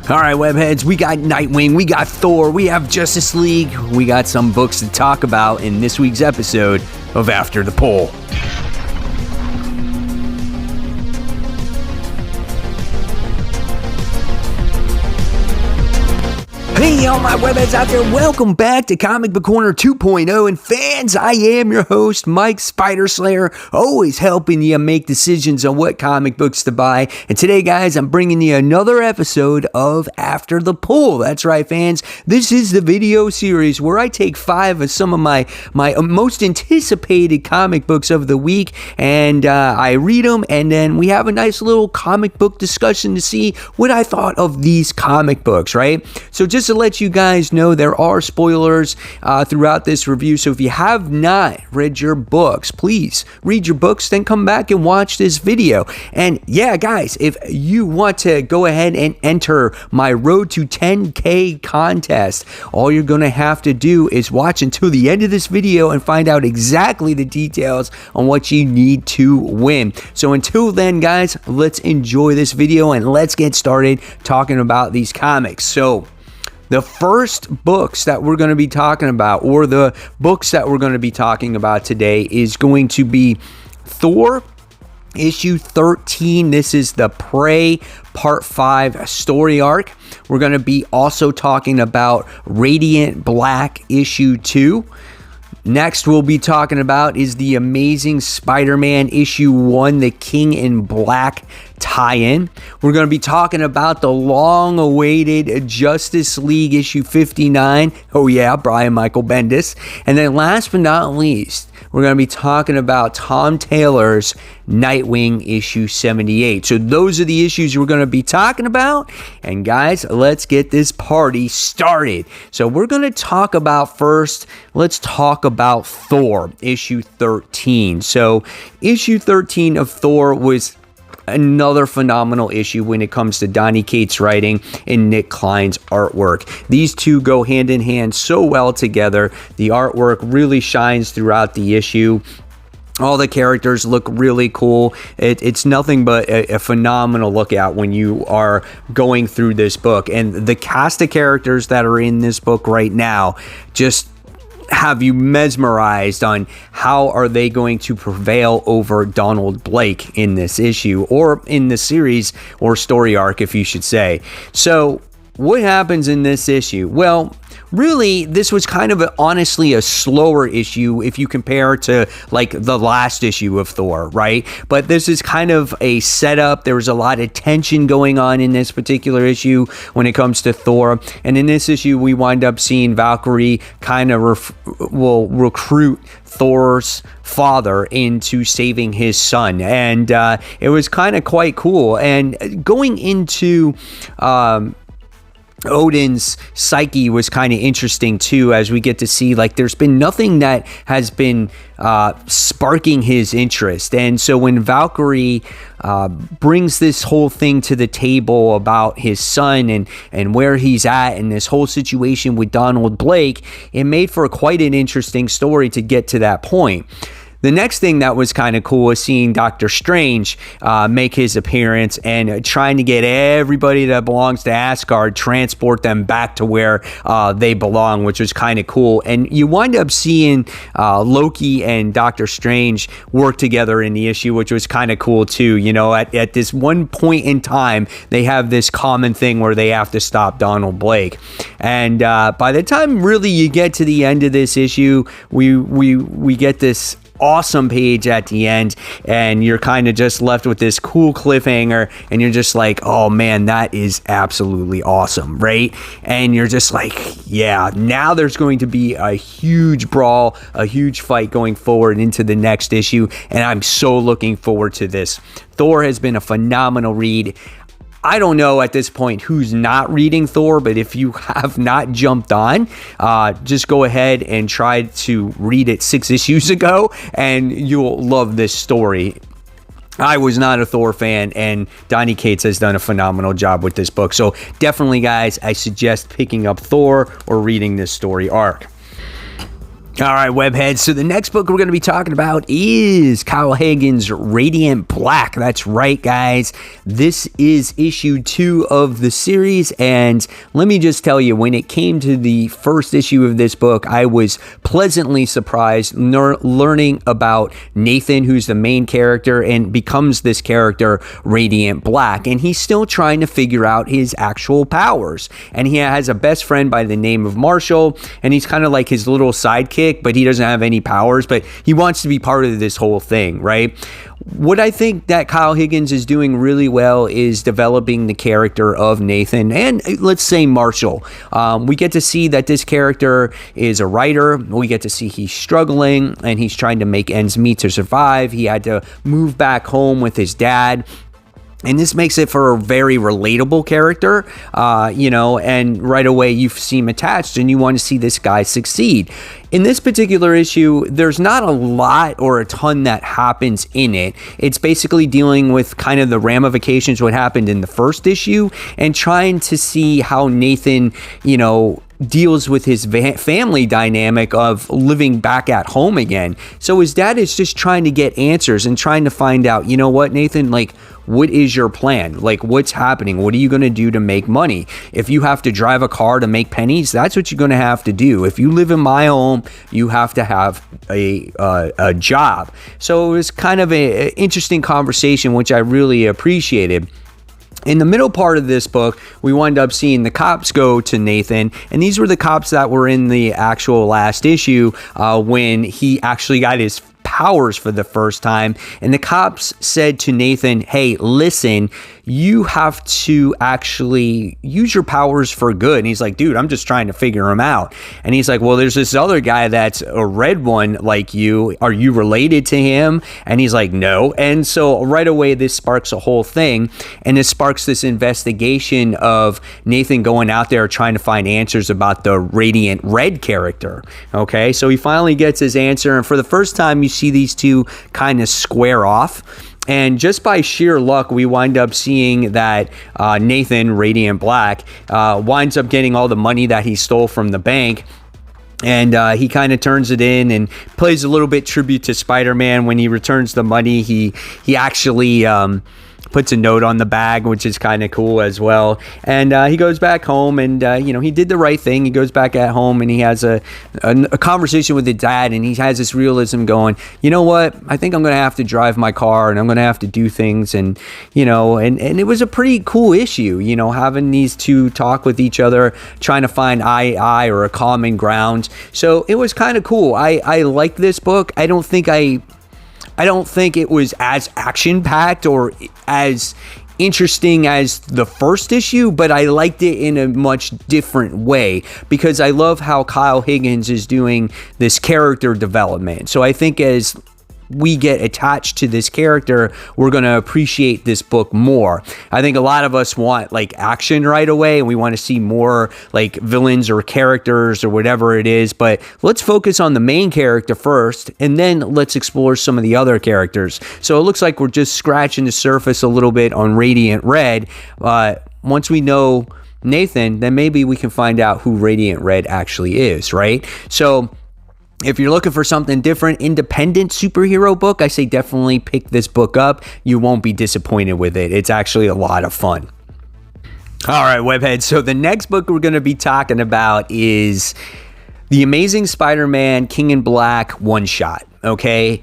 All right, webheads, we got Nightwing, we got Thor, we have Justice League, we got some books to talk about in this week's episode of After the Poll. Hey, all my webheads out there, welcome back to Comic Book Corner 2.0. And fans, I am your host, Mike Spider Slayer, always helping you make decisions on what comic books to buy. And today, guys, I'm bringing you another episode of After the Poll. That's right, fans. This is the video series where I take 5 of some of my most anticipated comic books of the week, and I read them, and then we have a nice little comic book discussion to see what I thought of these comic books, right? So just to let you guys know, there are spoilers throughout this review, so if you have not read your books, please read your books, then come back and watch this video. And yeah, guys, if you want to go ahead and enter my Road to 10K contest, all you're going to have to do is watch until the end of this video and find out exactly the details on what you need to win. So until then, guys, let's enjoy this video and let's get started talking about these comics. So the first books that we're going to be talking about, or the books that we're going to be talking about today, is going to be Thor issue 13. This is the Prey Part 5 story arc. We're going to be also talking about Radiant Black issue 2. Next, we'll be talking about is the Amazing Spider-Man issue 1, the King in Black tie-in. We're going to be talking about the long-awaited Justice League issue 59. Oh yeah, Brian Michael Bendis. And then last but not least, we're going to be talking about Tom Taylor's Nightwing issue 78. So those are the issues we're going to be talking about. And guys, let's get this party started. So we're going to talk about first, let's talk about Thor issue 13. So issue 13 of Thor was another phenomenal issue when it comes to Donny Cates' writing and Nick Klein's artwork. These two go hand in hand so well together. The artwork really shines throughout the issue. All the characters look really cool. It's nothing but a phenomenal look at when you are going through this book. And the cast of characters that are in this book right now just have you mesmerized on how are they going to prevail over Donald Blake in this issue, or in the series, or story arc, if you should say. So what happens in this issue? Well, really, this was kind of honestly a slower issue if you compare to like the last issue of Thor, right? But this is kind of a setup. There was a lot of tension going on in this particular issue when it comes to Thor. And in this issue, we wind up seeing Valkyrie kind of will recruit Thor's father into saving his son. And it was kind of quite cool. And going into Odin's psyche was kind of interesting too, as we get to see like there's been nothing that has been sparking his interest. And so when Valkyrie brings this whole thing to the table about his son and where he's at and this whole situation with Donald Blake, it made for quite an interesting story to get to that point. The next thing that was kind of cool was seeing Doctor Strange make his appearance and trying to get everybody that belongs to Asgard, transport them back to where they belong, which was kind of cool. And you wind up seeing Loki and Doctor Strange work together in the issue, which was kind of cool too. You know, at this one point in time, they have this common thing where they have to stop Donald Blake. And by the time really you get to the end of this issue, we get this awesome page at the end, and you're kind of just left with this cool cliffhanger, and you're just like, oh man, that is absolutely awesome, right? And you're just like, yeah, now there's going to be a huge brawl, a huge fight going forward into the next issue, and I'm so looking forward to this. Thor has been a phenomenal read. I don't know at this point who's not reading Thor, but if you have not jumped on, just go ahead and try to read it 6 issues ago, and you'll love this story. I was not a Thor fan, and Donny Cates has done a phenomenal job with this book. So definitely, guys, I suggest picking up Thor or reading this story arc. All right, webheads. So the next book we're going to be talking about is Kyle Higgins' Radiant Black. That's right, guys. This is issue 2 of the series. And let me just tell you, when it came to the first issue of this book, I was pleasantly surprised learning about Nathan, who's the main character and becomes this character, Radiant Black. And he's still trying to figure out his actual powers. And he has a best friend by the name of Marshall. And he's kind of like his little sidekick, but he doesn't have any powers, but he wants to be part of this whole thing, right? What I think that Kyle Higgins is doing really well is developing the character of Nathan and, let's say, Marshall. We get to see that this character is a writer. We get to see he's struggling and he's trying to make ends meet to survive. He had to move back home with his dad. And this makes it for a very relatable character, and right away you seem attached and you want to see this guy succeed. In this particular issue, there's not a lot or a ton that happens in it. It's basically dealing with kind of the ramifications, what happened in the first issue, and trying to see how Nathan, deals with his family dynamic of living back at home again. So his dad is just trying to get answers and trying to find out, you know what, Nathan, what is your plan? What's happening? What are you going to do to make money? If you have to drive a car to make pennies, that's what you're going to have to do. If you live in my home, you have to have a job. So it was kind of an interesting conversation, which I really appreciated. In the middle part of this book, we wind up seeing the cops go to Nathan, and these were the cops that were in the actual last issue when he actually got his powers for the first time. And the cops said to Nathan, hey, listen, you have to actually use your powers for good. And he's like, dude, I'm just trying to figure him out. And he's like, well, there's this other guy that's a red one like you. Are you related to him? And he's like, no. And so right away, this sparks a whole thing. And it sparks this investigation of Nathan going out there trying to find answers about the Radiant Red character. Okay, so he finally gets his answer. And for the first time, you see these two kind of square off. And just by sheer luck, we wind up seeing that Nathan, Radiant Black, winds up getting all the money that he stole from the bank. And he kind of turns it in and plays a little bit tribute to Spider-Man. When he returns the money, he actually puts a note on the bag, which is kind of cool as well. And he goes back home and, he did the right thing. He goes back at home and he has a conversation with his dad, and he has this realism going, you know what? I think I'm going to have to drive my car and I'm going to have to do things. And, and it was a pretty cool issue, having these two talk with each other, trying to find eye or a common ground. So it was kind of cool. I like this book. I don't think it was as action-packed or as interesting as the first issue, but I liked it in a much different way because I love how Kyle Higgins is doing this character development. So I think as we get attached to this character, we're going to appreciate this book more. I think a lot of us want action right away, and we want to see more villains or characters or whatever it is, but let's focus on the main character first, and then let's explore some of the other characters. So it looks like we're just scratching the surface a little bit on Radiant Red. Once we know Nathan, then maybe we can find out who Radiant Red actually is, right? So if you're looking for something different, independent superhero book, I say definitely pick this book up. You won't be disappointed with it. It's actually a lot of fun. All right, webheads. So the next book we're going to be talking about is The Amazing Spider-Man King in Black one-shot, okay?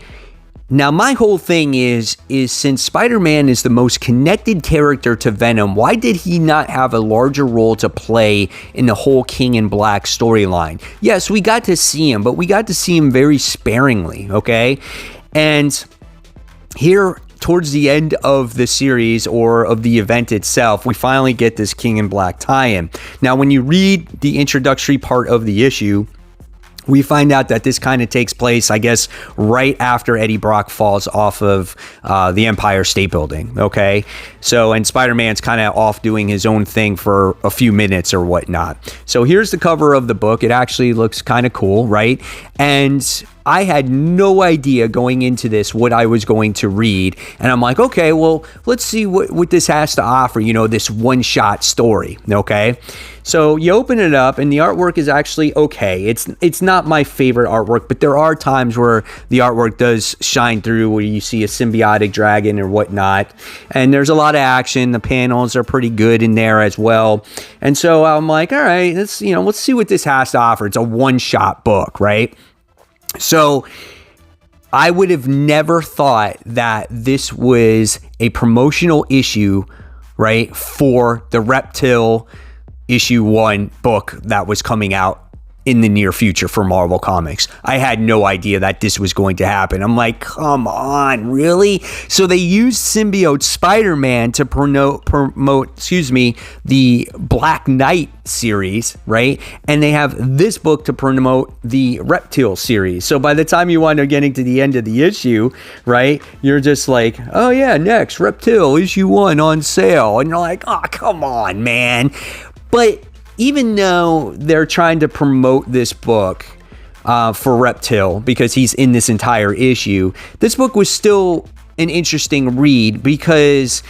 Now, my whole thing is since Spider-Man is the most connected character to Venom, why did he not have a larger role to play in the whole King in Black storyline? Yes, we got to see him, but we got to see him very sparingly, okay? And here, towards the end of the series or of the event itself, we finally get this King in Black tie-in. Now, when you read the introductory part of the issue, we find out that this kind of takes place, I guess, right after Eddie Brock falls off of the Empire State Building, okay? So, and Spider-Man's kind of off doing his own thing for a few minutes or whatnot. So here's the cover of the book. It actually looks kind of cool, right? And I had no idea going into this what I was going to read. And I'm like, okay, well, let's see what this has to offer, this one-shot story, okay? So you open it up, and the artwork is actually okay. It's not my favorite artwork, but there are times where the artwork does shine through, where you see a symbiotic dragon or whatnot. And there's a lot of action. The panels are pretty good in there as well. And so I'm like, all right, let's see what this has to offer. It's a one-shot book, right? So I would have never thought that this was a promotional issue, right, for the Reptile issue 1 book that was coming out in the near future for Marvel Comics. I had no idea that this was going to happen. I'm like, come on, really? So they used Symbiote Spider-Man to promote, the Black Knight series, right? And they have this book to promote the Reptile series. So by the time you wind up getting to the end of the issue, right, you're just like, oh yeah, next, Reptile issue 1 on sale. And you're like, oh, come on, man. But even though they're trying to promote this book for Reptile because he's in this entire issue, this book was still an interesting read because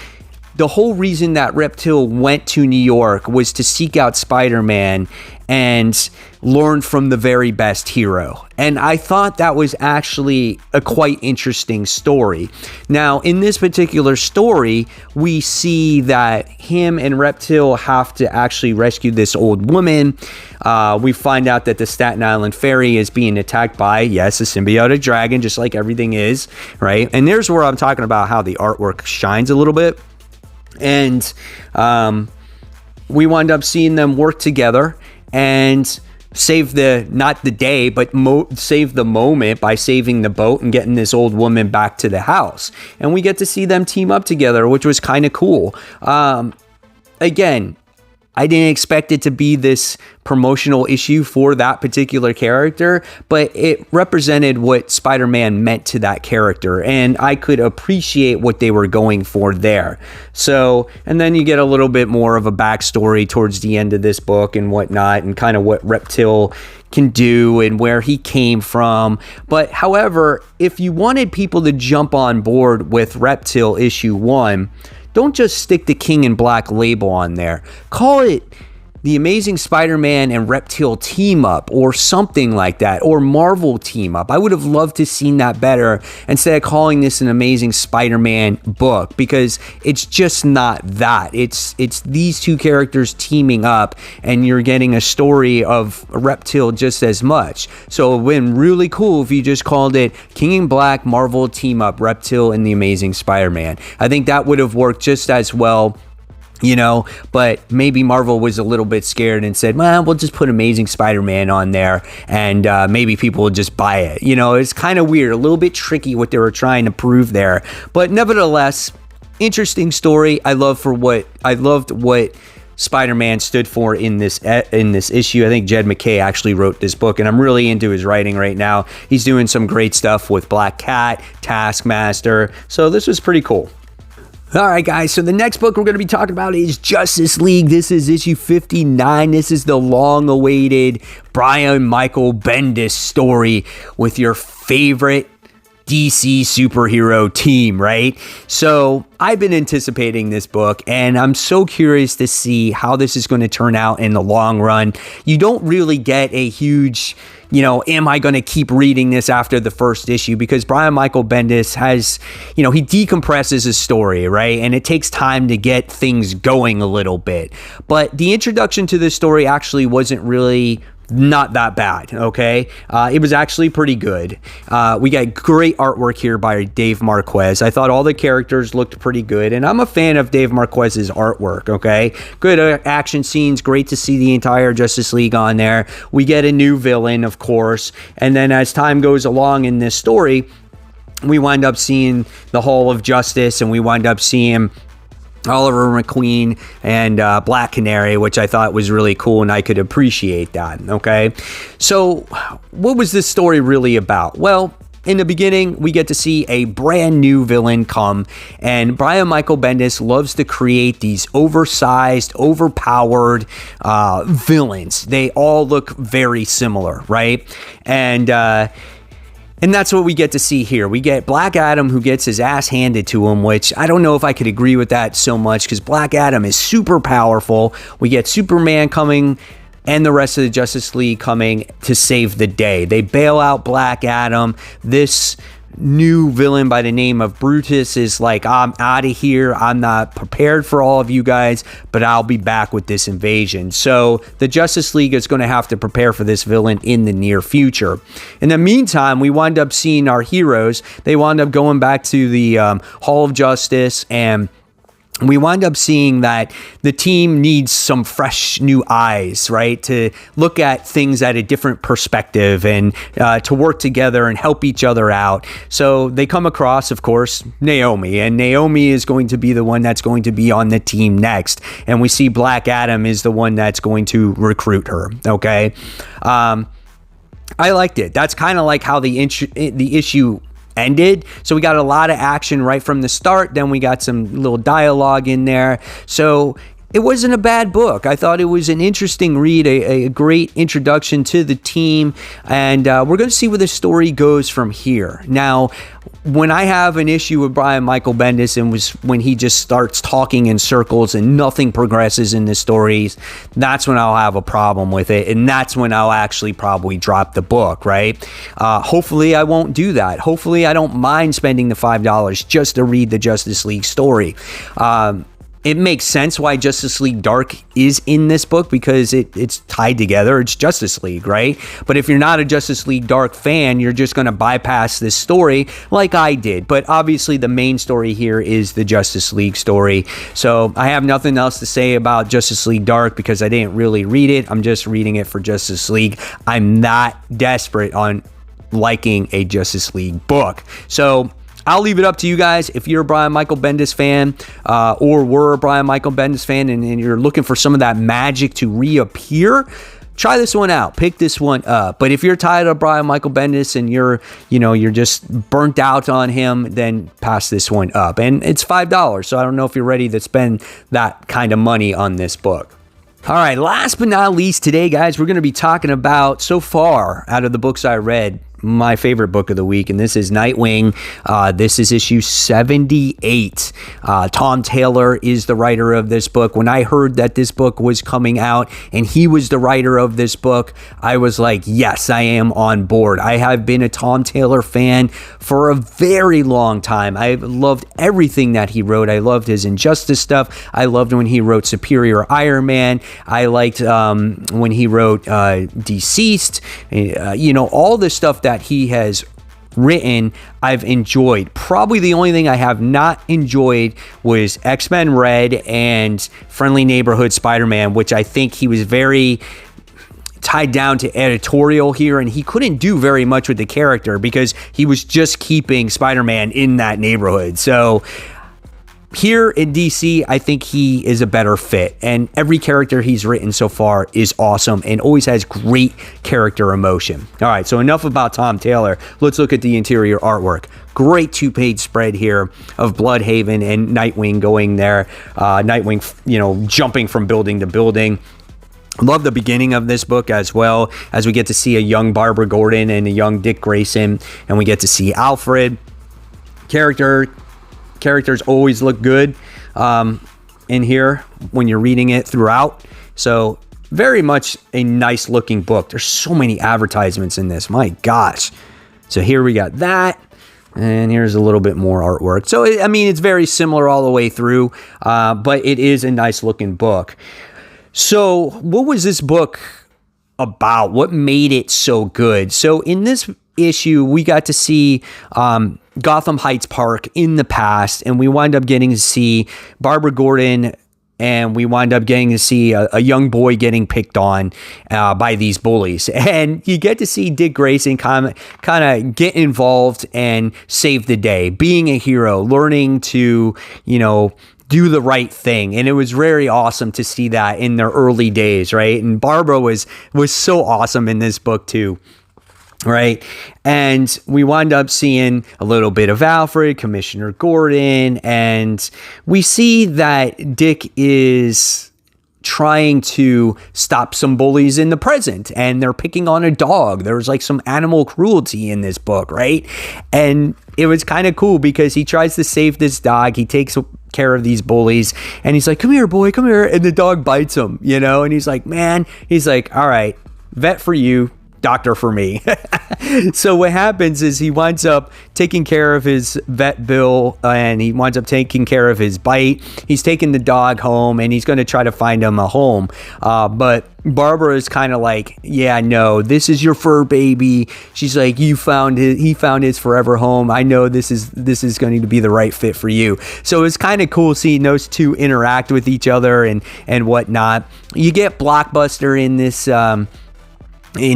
the whole reason that Reptile went to New York was to seek out Spider-Man and learn from the very best hero. And I thought that was actually a quite interesting story. Now, in this particular story, we see that him and Reptile have to actually rescue this old woman. We find out that the Staten Island ferry is being attacked by, yes, a symbiotic dragon, just like everything is, right? And there's where I'm talking about how the artwork shines a little bit. And we wind up seeing them work together and save not the day, but save the moment by saving the boat and getting this old woman back to the house. And we get to see them team up together, which was kind of cool. Again, I didn't expect it to be this promotional issue for that particular character, but it represented what Spider-Man meant to that character, and I could appreciate what they were going for there. So, and then you get a little bit more of a backstory towards the end of this book and whatnot, and kind of what Reptile can do and where he came from. But however, if you wanted people to jump on board with Reptile issue 1, don't just stick the King in Black label on there. Call it the Amazing Spider-Man and Reptile team up or something like that, or Marvel team up. I would have loved to seen that better instead of calling this an Amazing Spider-Man book, because it's just not that. It's these two characters teaming up, and you're getting a story of Reptile just as much. So it would have been really cool if you just called it King in Black Marvel team up, Reptile and the Amazing Spider-Man. I think that would have worked just as well. But maybe Marvel was a little bit scared and said, well, we'll just put Amazing Spider-Man on there and maybe people will just buy it. It's kind of weird, a little bit tricky what they were trying to prove there. But nevertheless, interesting story. I loved what Spider-Man stood for in this issue. I think Jed MacKay actually wrote this book, and I'm really into his writing right now. He's doing some great stuff with Black Cat, Taskmaster. So this was pretty cool. All right, guys, so the next book we're going to be talking about is Justice League. This is issue 59. This is the long-awaited Brian Michael Bendis story with your favorite DC superhero team, right? So I've been anticipating this book, and I'm so curious to see how this is going to turn out in the long run. You don't really get a huge, am I going to keep reading this after the first issue? Because Brian Michael Bendis has, he decompresses his story, right? And it takes time to get things going a little bit. But the introduction to this story actually wasn't really not that bad, okay? It was actually pretty good. We got great artwork here by Dave Marquez. I thought all the characters looked pretty good, and I'm a fan of Dave Marquez's artwork, okay? Good action scenes, great to see the entire Justice League on there. We get a new villain, of course, and then as time goes along in this story, we wind up seeing the Hall of Justice, and we wind up seeing Oliver McQueen and Black Canary, which I thought was really cool, and I could appreciate that, okay? So what was this story really about? Well, in the beginning, we get to see a brand new villain come, and Brian Michael Bendis loves to create these oversized, overpowered villains. They all look very similar, right? And And that's what we get to see here. We get Black Adam, who gets his ass handed to him, which I don't know if I could agree with that so much, because Black Adam is super powerful. We get Superman coming and the rest of the Justice League coming to save the day. They bail out Black Adam. This new villain by the name of Brutus is like, I'm out of here. I'm not prepared for all of you guys, but I'll be back with this invasion. So the Justice League is going to have to prepare for this villain in the near future. In the meantime, we wind up seeing our heroes. They wind up going back to the Hall of Justice, and we wind up seeing that the team needs some fresh new eyes, right? To look at things at a different perspective and to work together and help each other out. So they come across, of course, Naomi, and Naomi is going to be the one that's going to be on the team next. And we see Black Adam is the one that's going to recruit her, okay? I liked it. That's kind of like how the issue ended. So we got a lot of action right from the start. Then we got some little dialogue in there. So it wasn't a bad book. I thought it was an interesting read, a great introduction to the team. And we're going to see where the story goes from here. Now, when I have an issue with Brian Michael Bendis and was when he just starts talking in circles and nothing progresses in the stories, that's when I'll have a problem with it. And that's when I'll actually probably drop the book, right? Hopefully I won't do that. Hopefully I don't mind spending the $5 just to read the Justice League story. It makes sense why Justice League Dark is in this book, because it's tied together. It's Justice League, right? But if you're not a Justice League Dark fan, you're just going to bypass this story like I did. But obviously the main story here is the Justice League story. So I have nothing else to say about Justice League Dark because I didn't really read it. I'm just reading it for Justice League. I'm not desperate on liking a Justice League book. So I'll leave it up to you guys. If you're a Brian Michael Bendis fan or were a Brian Michael Bendis fan and you're looking for some of that magic to reappear, try this one out. Pick this one up. But if you're tired of Brian Michael Bendis and you're just burnt out on him, then pass this one up. And it's $5, so I don't know if you're ready to spend that kind of money on this book. All right, last but not least today, guys, we're going to be talking about, so far, out of the books I read, my favorite book of the week, and this is Nightwing. This is issue 78. Tom Taylor is the writer of this book. When I heard that this book was coming out and he was the writer of this book, I was like, yes, I am on board. I have been a Tom Taylor fan for a very long time. I've loved everything that he wrote. I loved his Injustice stuff. I loved when he wrote Superior Iron Man. I liked when he wrote Deceased. All the stuff that he has written, I've enjoyed. Probably the only thing I have not enjoyed was X-Men Red and Friendly Neighborhood Spider-Man, which I think he was very tied down to editorial here, and he couldn't do very much with the character because he was just keeping Spider-Man in that neighborhood. So here in DC, I think he is a better fit, and every character he's written so far is awesome and always has great character emotion. All right, so enough about Tom Taylor. Let's look at the interior artwork. Great 2-page spread here of Bloodhaven and Nightwing going there. Nightwing, jumping from building to building. Love the beginning of this book as well, as we get to see a young Barbara Gordon and a young Dick Grayson, and we get to see Alfred. Characters always look good in here when you're reading it throughout. So very much a nice looking book. There's so many advertisements in this. My gosh. So here we got that. And here's a little bit more artwork. So, it's very similar all the way through, but it is a nice looking book. So what was this book about? What made it so good? So in this issue, we got to see Gotham Heights Park in the past, and we wind up getting to see Barbara Gordon, and we wind up getting to see a young boy getting picked on by these bullies. And you get to see Dick Grayson kind of get involved and save the day, being a hero, learning to, do the right thing. And it was very awesome to see that in their early days, right? And Barbara was so awesome in this book too. Right. And we wind up seeing a little bit of Alfred, Commissioner Gordon, and we see that Dick is trying to stop some bullies in the present, and they're picking on a dog. There's like some animal cruelty in this book, right? And it was kind of cool because he tries to save this dog. He takes care of these bullies, and he's like, come here, boy, come here. And the dog bites him, you know, and he's like, man, he's like, all right, vet for you, doctor for me. So what happens is he winds up taking care of his vet bill, and he winds up taking care of his bite. He's taking the dog home, and he's going to try to find him a home. But Barbara is kind of like, yeah, no, this is your fur baby. She's like, he found his forever home. I know this is going to be the right fit for you. So it's kind of cool seeing those two interact with each other and whatnot. You get Blockbuster in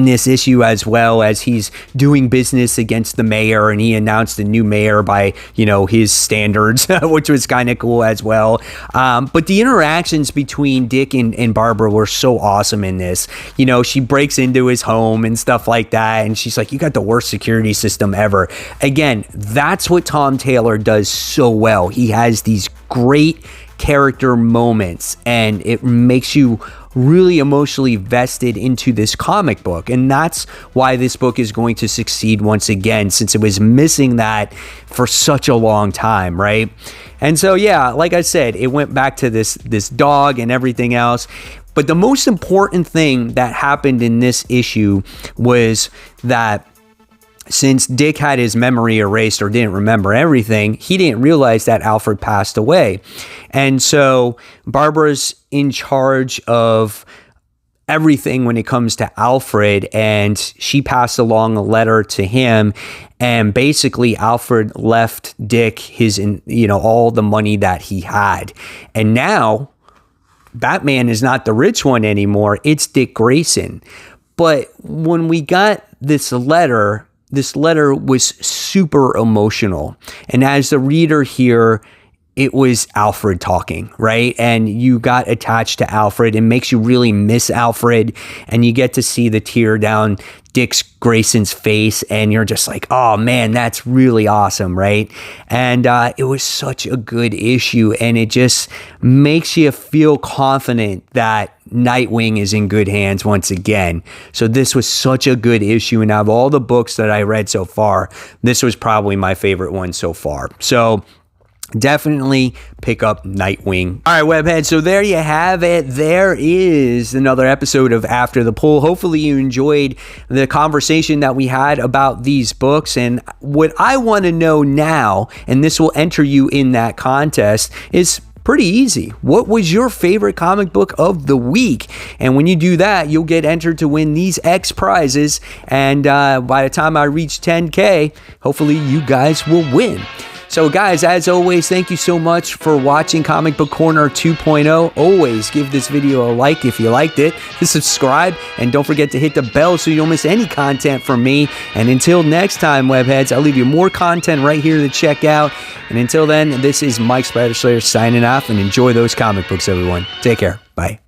this issue, as well as he's doing business against the mayor, and he announced a new mayor by, you know, his standards, which was kind of cool as well. But the interactions between Dick and Barbara were so awesome in this. You know, she breaks into his home and stuff like that, and she's like, you got the worst security system ever. Again, that's what Tom Taylor does so well. He has these great character moments, and it makes you really emotionally vested into this comic book. And that's why this book is going to succeed once again, since it was missing that for such a long time, right? And so, yeah, like I said, it went back to this dog and everything else. But the most important thing that happened in this issue was that since Dick had his memory erased or didn't remember everything, he didn't realize that Alfred passed away. And so Barbara's in charge of everything when it comes to Alfred, and she passed along a letter to him, and basically Alfred left Dick his, you know, all the money that he had. And now Batman is not the rich one anymore, it's Dick Grayson. But when we got this letter was super emotional. And as the reader here, it was Alfred talking, right? And you got attached to Alfred. It makes you really miss Alfred. And you get to see the tear down Dick Grayson's face. And you're just like, oh man, that's really awesome, right? And it was such a good issue. And it just makes you feel confident that Nightwing is in good hands once again. So this was such a good issue. And out of all the books that I read so far, this was probably my favorite one so far. So definitely pick up Nightwing. All right, webhead, so there you have it. There is another episode of After the Pull. Hopefully you enjoyed the conversation that we had about these books. And what I want to know now, and this will enter you in that contest, is pretty easy. What was your favorite comic book of the week? And when you do that, you'll get entered to win these X prizes. And by the time I reach 10K, hopefully you guys will win. So guys, as always, thank you so much for watching Comic Book Corner 2.0. Always give this video a like if you liked it, subscribe, and don't forget to hit the bell so you don't miss any content from me. And until next time, webheads, I'll leave you more content right here to check out. And until then, this is Mike Spider Slayer signing off, and enjoy those comic books, everyone. Take care. Bye.